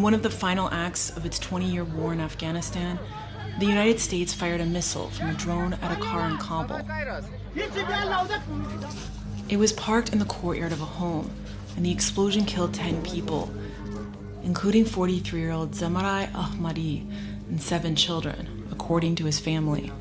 In one of the final acts of its 20-year war in Afghanistan, the United States fired a missile from a drone at a car in Kabul. It was parked in the courtyard of a home, and the explosion killed 10 people, including 43-year-old Zamarai Ahmadi and 7 children, according to his family.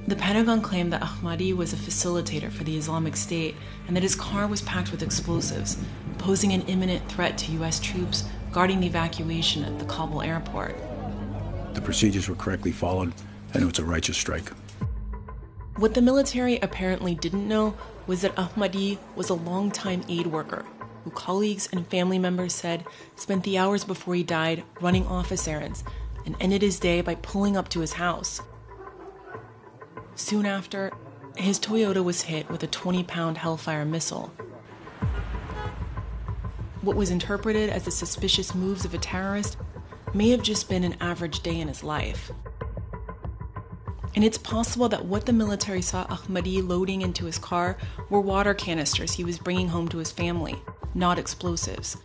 The Pentagon claimed that Ahmadi was a facilitator for the Islamic State and that his car was packed with explosives, posing an imminent threat to U.S. troops guarding the evacuation at the Kabul airport. The procedures were correctly followed, and it was a righteous strike. What the military apparently didn't know was that Ahmadi was a longtime aid worker who colleagues and family members said spent the hours before he died running office errands and ended his day by pulling up to his house. Soon after, his Toyota was hit with a 20-pound Hellfire missile. What was interpreted as the suspicious moves of a terrorist may have just been an average day in his life. And it's possible that what the military saw Ahmadi loading into his car were water canisters he was bringing home to his family, not explosives.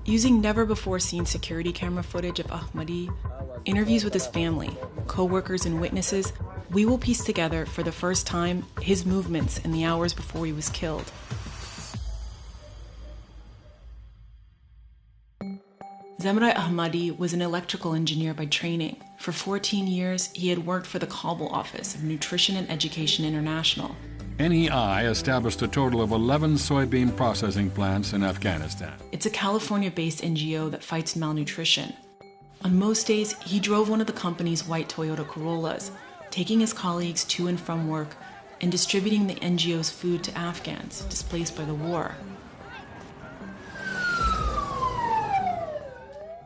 Using never-before-seen security camera footage of Ahmadi, interviews with his family, co-workers, and witnesses, we will piece together, for the first time, his movements in the hours before he was killed. Zamarai Ahmadi was an electrical engineer by training. For 14 years, he had worked for the Kabul office of Nutrition and Education International. NEI established a total of 11 soybean processing plants in Afghanistan. It's a California-based NGO that fights malnutrition. On most days, he drove one of the company's white Toyota Corollas, taking his colleagues to and from work and distributing the NGO's food to Afghans displaced by the war.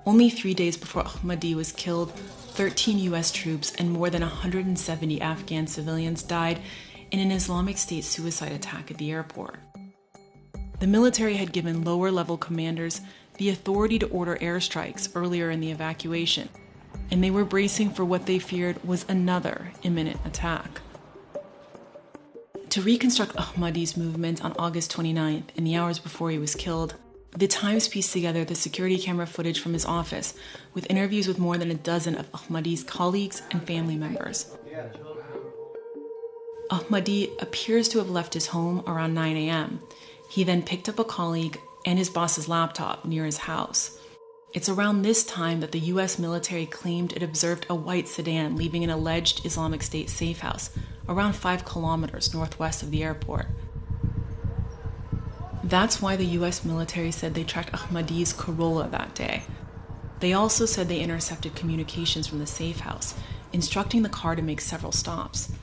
Only 3 days before Ahmadi was killed, 13 U.S. troops and more than 170 Afghan civilians died in an Islamic State suicide attack at the airport. The military had given lower-level commanders the authority to order airstrikes earlier in the evacuation, and they were bracing for what they feared was another imminent attack. To reconstruct Ahmadi's movements on August 29th, in the hours before he was killed, the Times pieced together the security camera footage from his office with interviews with more than a dozen of Ahmadi's colleagues and family members. Ahmadi appears to have left his home around 9 a.m. He then picked up a colleague and his boss's laptop near his house. It's around this time that the U.S. military claimed it observed a white sedan leaving an alleged Islamic State safe house around 5 kilometers northwest of the airport. That's why the U.S. military said they tracked Ahmadi's Corolla that day. They also said they intercepted communications from the safe house, instructing the car to make several stops.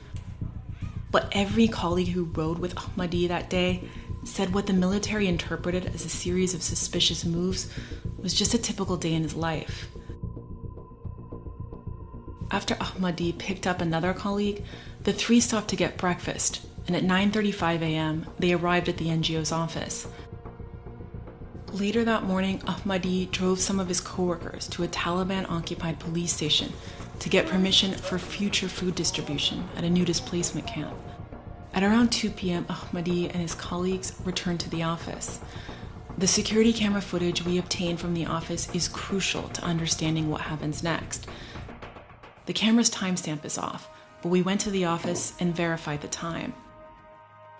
But every colleague who rode with Ahmadi that day said what the military interpreted as a series of suspicious moves was just a typical day in his life. After Ahmadi picked up another colleague, the three stopped to get breakfast, and at 9:35 a.m., they arrived at the NGO's office. Later that morning, Ahmadi drove some of his coworkers to a Taliban-occupied police station to get permission for future food distribution at a new displacement camp. At around 2 p.m., Ahmadi and his colleagues returned to the office. The security camera footage we obtained from the office is crucial to understanding what happens next. The camera's timestamp is off, but we went to the office and verified the time.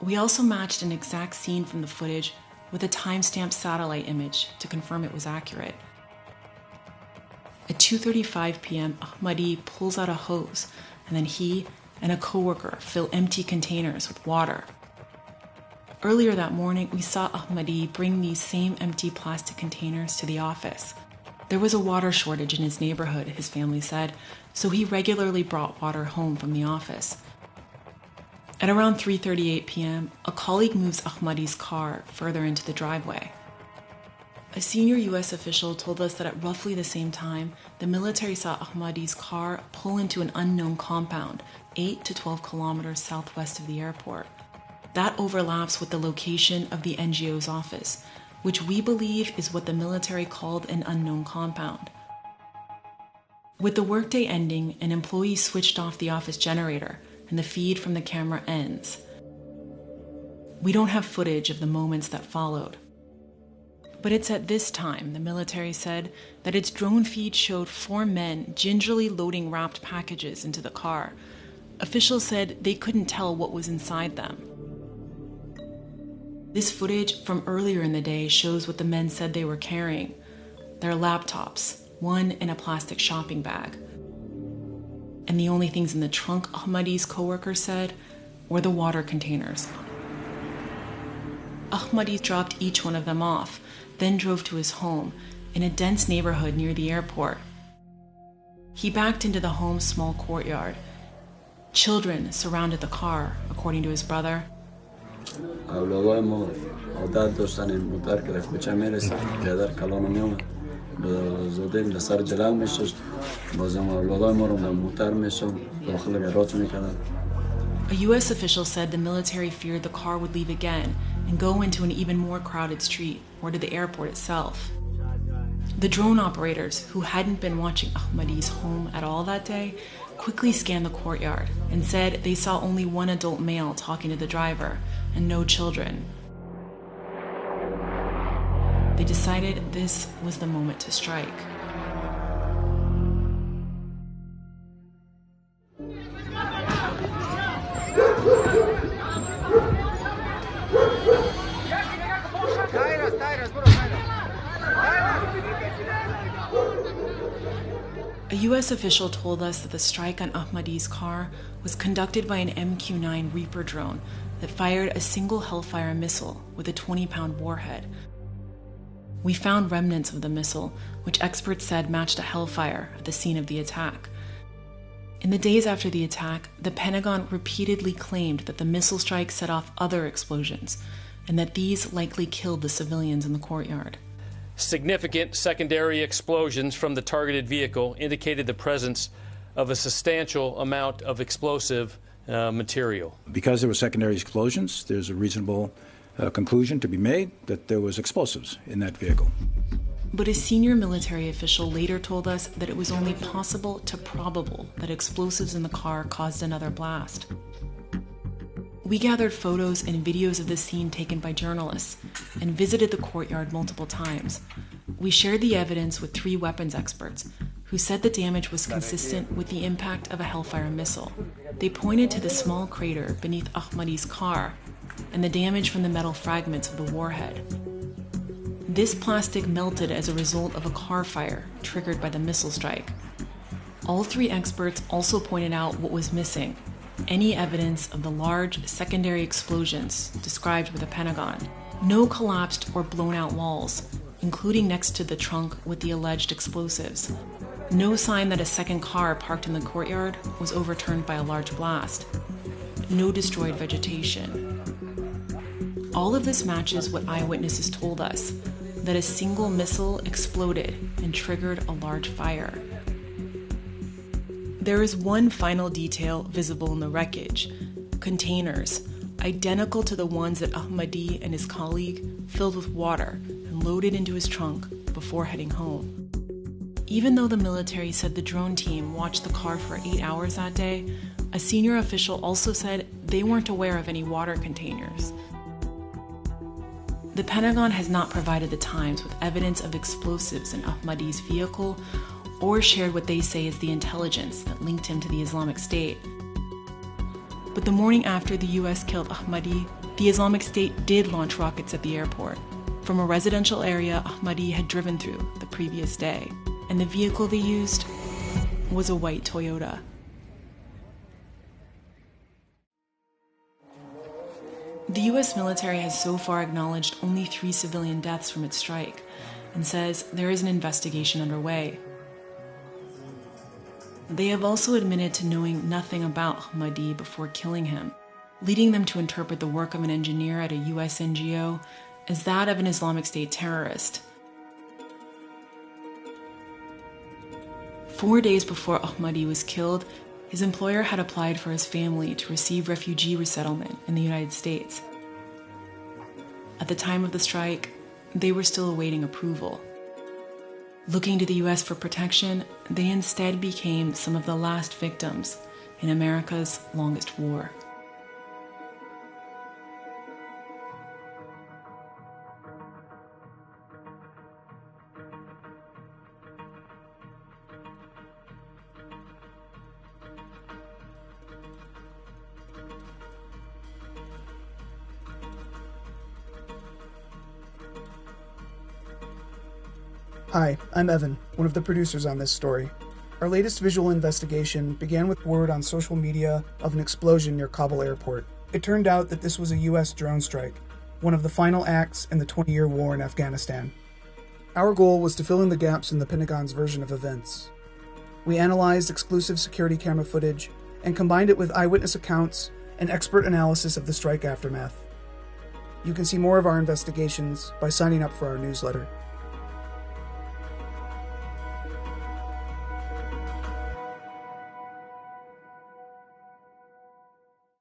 We also matched an exact scene from the footage with a timestamped satellite image to confirm it was accurate. At 2:35 p.m., Ahmadi pulls out a hose, and then he and a coworker fill empty containers with water. Earlier that morning, we saw Ahmadi bring these same empty plastic containers to the office. There was a water shortage in his neighborhood, his family said, so he regularly brought water home from the office. At around 3:38 p.m., a colleague moves Ahmadi's car further into the driveway. A senior U.S. official told us that at roughly the same time, the military saw Ahmadi's car pull into an unknown compound 8 to 12 kilometers southwest of the airport. That overlaps with the location of the NGO's office, which we believe is what the military called an unknown compound. With the workday ending, an employee switched off the office generator, and the feed from the camera ends. We don't have footage of the moments that followed. But it's at this time, the military said, that its drone feed showed 4 men gingerly loading wrapped packages into the car. Officials said they couldn't tell what was inside them. This footage from earlier in the day shows what the men said they were carrying. Their laptops, one in a plastic shopping bag. And the only things in the trunk, Ahmadi's coworker said, were the water containers. Ahmadi dropped each one of them off, then drove to his home in a dense neighborhood near the airport. He backed into the home's small courtyard. Children surrounded the car, according to his brother. A U.S. official said the military feared the car would leave again and go into an even more crowded street or to the airport itself. The drone operators, who hadn't been watching Ahmadi's home at all that day, quickly scanned the courtyard and said they saw only one adult male talking to the driver and no children. They decided this was the moment to strike. A U.S. official told us that the strike on Ahmadi's car was conducted by an MQ-9 Reaper drone that fired a single Hellfire missile with a 20-pound warhead. We found remnants of the missile, which experts said matched a Hellfire at the scene of the attack. In the days after the attack, the Pentagon repeatedly claimed that the missile strike set off other explosions, and that these likely killed the civilians in the courtyard. Significant secondary explosions from the targeted vehicle indicated the presence of a substantial amount of explosive material. Because there were secondary explosions, there's a reasonable conclusion to be made that there was explosives in that vehicle. But a senior military official later told us that it was only possible to probable that explosives in the car caused another blast. We gathered photos and videos of the scene taken by journalists and visited the courtyard multiple times. We shared the evidence with 3 weapons experts who said the damage was consistent with the impact of a Hellfire missile. They pointed to the small crater beneath Ahmadi's car and the damage from the metal fragments of the warhead. This plastic melted as a result of a car fire triggered by the missile strike. All 3 experts also pointed out what was missing: any evidence of the large secondary explosions described by the Pentagon. No collapsed or blown out walls, including next to the trunk with the alleged explosives. No sign that a second car parked in the courtyard was overturned by a large blast. No destroyed vegetation. All of this matches what eyewitnesses told us, that a single missile exploded and triggered a large fire. There is one final detail visible in the wreckage: containers, identical to the ones that Ahmadi and his colleague filled with water and loaded into his trunk before heading home. Even though the military said the drone team watched the car for 8 hours that day, a senior official also said they weren't aware of any water containers. The Pentagon has not provided the Times with evidence of explosives in Ahmadi's vehicle or shared what they say is the intelligence that linked him to the Islamic State. But the morning after the US killed Ahmadi, the Islamic State did launch rockets at the airport from a residential area Ahmadi had driven through the previous day, and the vehicle they used was a white Toyota. The US military has so far acknowledged only 3 civilian deaths from its strike and says there is an investigation underway. They have also admitted to knowing nothing about Ahmadi before killing him, leading them to interpret the work of an engineer at a US NGO as that of an Islamic State terrorist. 4 days before Ahmadi was killed, his employer had applied for his family to receive refugee resettlement in the United States. At the time of the strike, they were still awaiting approval. Looking to the US for protection, they instead became some of the last victims in America's longest war. Hi, I'm Evan, one of the producers on this story. Our latest visual investigation began with word on social media of an explosion near Kabul airport. It turned out that this was a U.S. drone strike, one of the final acts in the 20-year war in Afghanistan. Our goal was to fill in the gaps in the Pentagon's version of events. We analyzed exclusive security camera footage and combined it with eyewitness accounts and expert analysis of the strike aftermath. You can see more of our investigations by signing up for our newsletter.